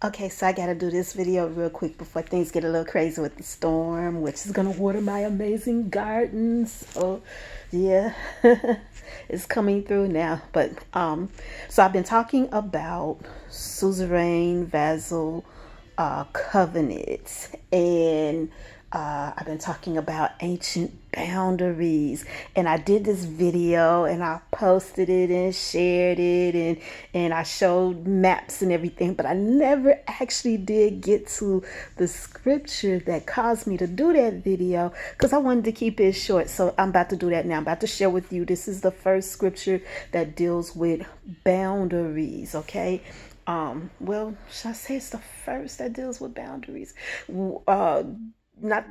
Okay, so I gotta do this video real quick before things get a little crazy with the storm, which is gonna water my amazing gardens. So, yeah, it's coming through now. So I've been talking about Suzerain Vassal covenants, and I've been talking about ancient boundaries, and I did this video and I posted it and shared it, and I showed maps and everything, but I never actually did get to the scripture that caused me to do that video because I wanted to keep it short. So I'm about to do that now. I'm about to share with you. This is the first scripture that deals with boundaries. Okay. Well, should I say it's the first that deals with boundaries? Uh, not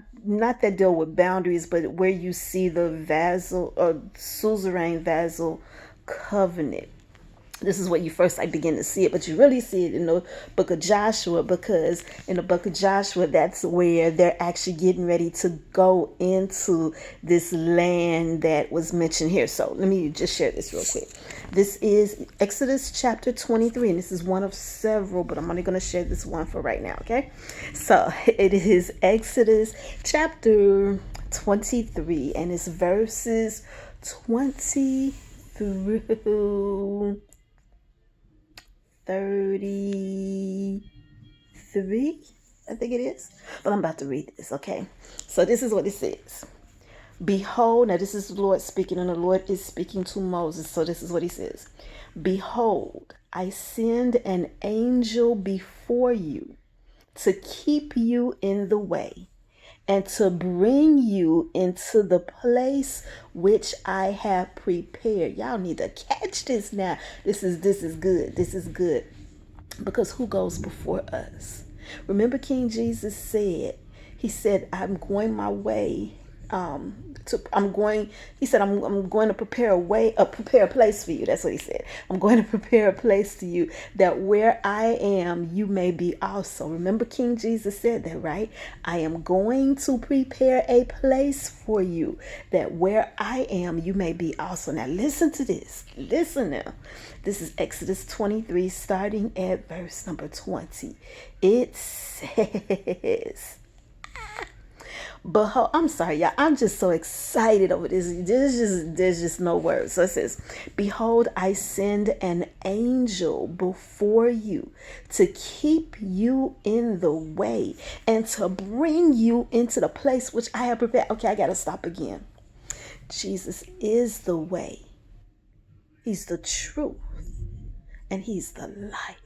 that deal with boundaries, but where you see the vassal or suzerain vassal covenant. This is what you first like begin to see it, but you really see it in the book of Joshua, because in the book of Joshua, that's where they're actually getting ready to go into this land that was mentioned here. So let me just share this real quick. This is Exodus chapter 23, and this is one of several, but I'm only going to share this one for right now, okay? So it is Exodus chapter 23, and it's verses 20 through 33, I think it is. But I'm about to read this, okay? So this is what it says. Behold, now this is the Lord speaking, and the Lord is speaking to Moses. So this is what he says. Behold, I send an angel before you to keep you in the way and to bring you into the place which I have prepared. Y'all need to catch this now. This is good. This is good. Because who goes before us? Remember King Jesus said, he said, I'm going my way. He said, I'm going to prepare a place for you. That's what he said. I'm going to prepare a place to you, that where I am, you may be also. Remember King Jesus said that, right? I am going to prepare a place for you, that where I am, you may be also. Now listen to this. Listen now. This is Exodus 23, starting at verse number 20. It says, but I'm sorry, y'all. I'm just so excited over this. There's just no words. So it says, behold, I send an angel before you to keep you in the way and to bring you into the place which I have prepared. Okay, I got to stop again. Jesus is the way. He's the truth. And he's the life.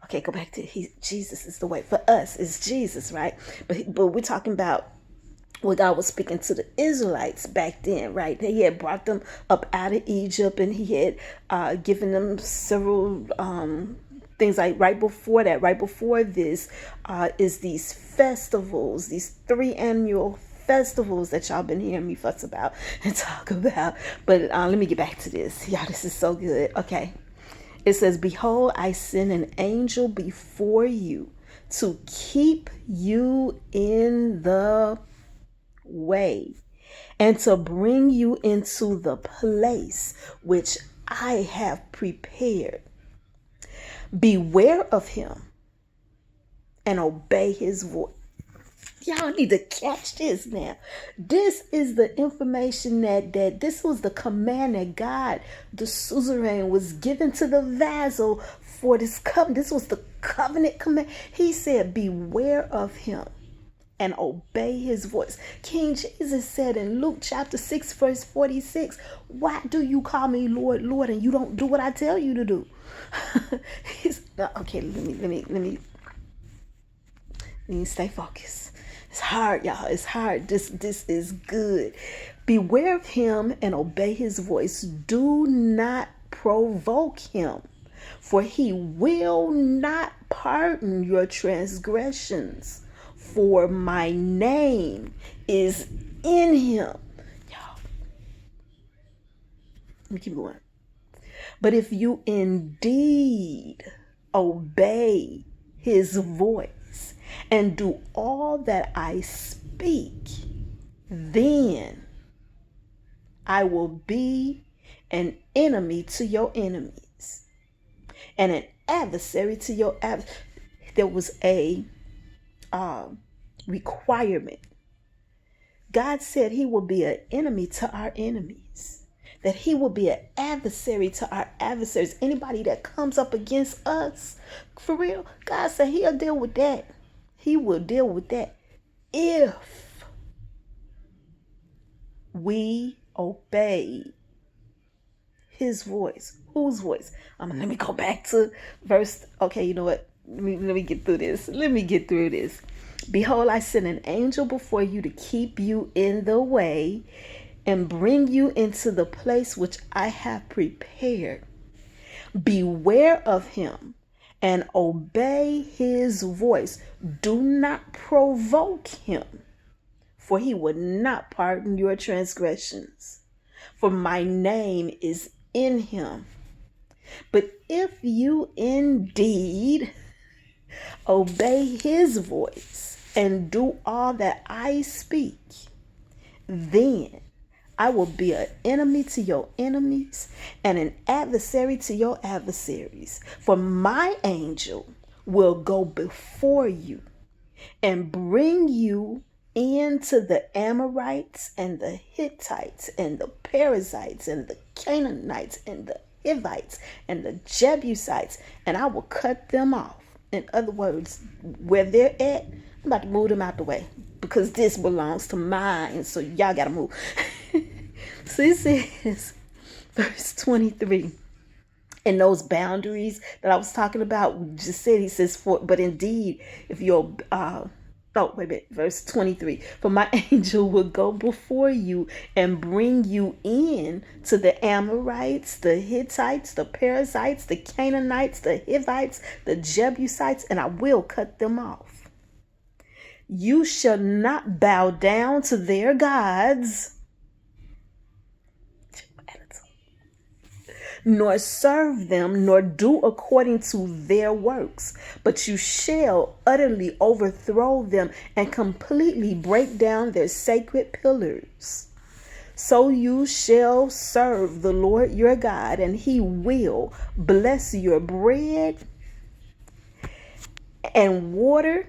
Okay, go back to Jesus is the way. For us, it's Jesus, right? But we're talking about what God was speaking to the Israelites back then, right? He had brought them up out of Egypt, and he had given them several things. Like right before this is these festivals, these 3 annual festivals that y'all been hearing me fuss about and talk about. But let me get back to this. Y'all, this is so good. Okay. It says, behold, I send an angel before you to keep you in the way and to bring you into the place which I have prepared. Beware of him and obey his voice. Y'all need to catch this now. This is the information that this was the command that God, the suzerain, was given to the vassal for this covenant. This was the covenant command. He said, beware of him and obey his voice. King Jesus said in Luke chapter 6, verse 46, why do you call me Lord, Lord, and you don't do what I tell you to do? Okay, let me stay focused. It's hard, y'all. It's hard. This is good. Beware of him and obey his voice. Do not provoke him, for he will not pardon your transgressions, for my name is in him. Y'all, let me keep going. But if you indeed obey his voice and do all that I speak, then I will be an enemy to your enemies and an adversary to your adversaries. there was a requirement. God said he will be an enemy to our enemies, that he will be an adversary to our adversaries. Anybody that comes up against us, for real, God said he'll deal with that. He will deal with that if we obey his voice. Whose voice? Let me go back to verse. Okay, you know what? Let me get through this. Behold, I send an angel before you to keep you in the way and bring you into the place which I have prepared. Beware of him and obey his voice. Do not provoke him, for he will not pardon your transgressions. For my name is in him. But if you indeed obey his voice and do all that I speak, then I will be an enemy to your enemies and an adversary to your adversaries. For my angel will go before you and bring you into the Amorites and the Hittites and the Perizzites and the Canaanites and the Hivites and the Jebusites, and I will cut them off. In other words, where they're at, I'm about to move them out the way because this belongs to mine, so y'all gotta move. So it says, verse 23, and those boundaries that I was talking about, we just said, he says, but indeed, if you're verse 23, for my angel will go before you and bring you in to the Amorites, the Hittites, the Perizzites, the Canaanites, the Hivites, the Jebusites, and I will cut them off. You shall not bow down to their gods, nor serve them, nor do according to their works, but you shall utterly overthrow them and completely break down their sacred pillars. So you shall serve the Lord your God, and he will bless your bread and water,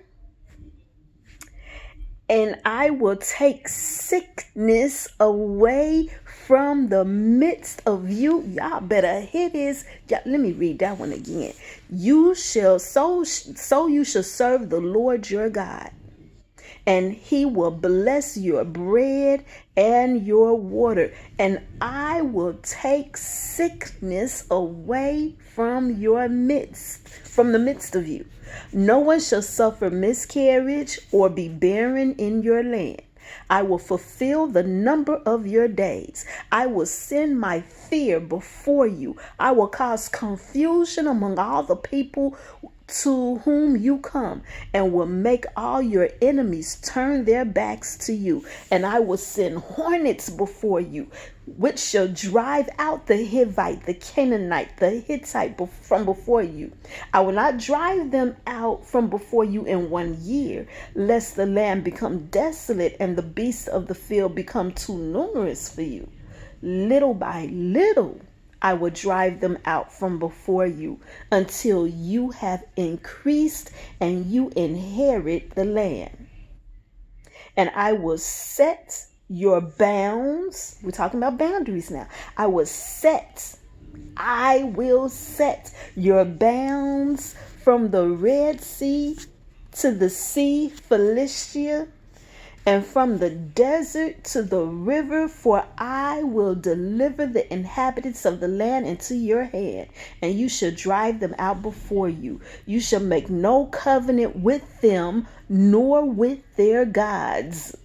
and I will take sickness away from the midst of you. Y'all better hear this. Let me read that one again. You shall you shall serve the Lord your God, and he will bless your bread and your water, and I will take sickness away from the midst of you. No one shall suffer miscarriage or be barren in your land. I will fulfill the number of your days. I will send my fear before you. I will cause confusion among all the people to whom you come, and will make all your enemies turn their backs to you. And I will send hornets before you, which shall drive out the Hivite, the Canaanite, the Hittite from before you. I will not drive them out from before you in 1 year, lest the land become desolate and the beasts of the field become too numerous for you. Little by little, I will drive them out from before you until you have increased and you inherit the land. And I will set your bounds. We're talking about boundaries now. I will set your bounds from the Red Sea to the Sea Philistia, and from the desert to the river, for I will deliver the inhabitants of the land into your hand, and you shall drive them out before you. You shall make no covenant with them, nor with their gods.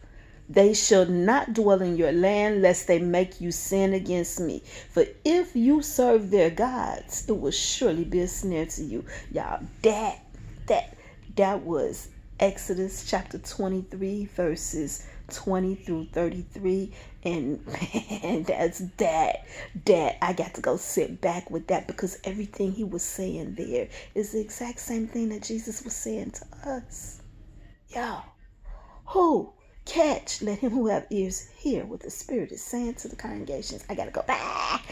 They shall not dwell in your land, lest they make you sin against me. For if you serve their gods, it will surely be a snare to you. Y'all, that was Exodus chapter 23, verses 20 through 33. And man, that's that. I got to go sit back with that, because everything he was saying there is the exact same thing that Jesus was saying to us. Y'all, catch, let him who have ears hear what the Spirit is saying to the congregations. I got to go back.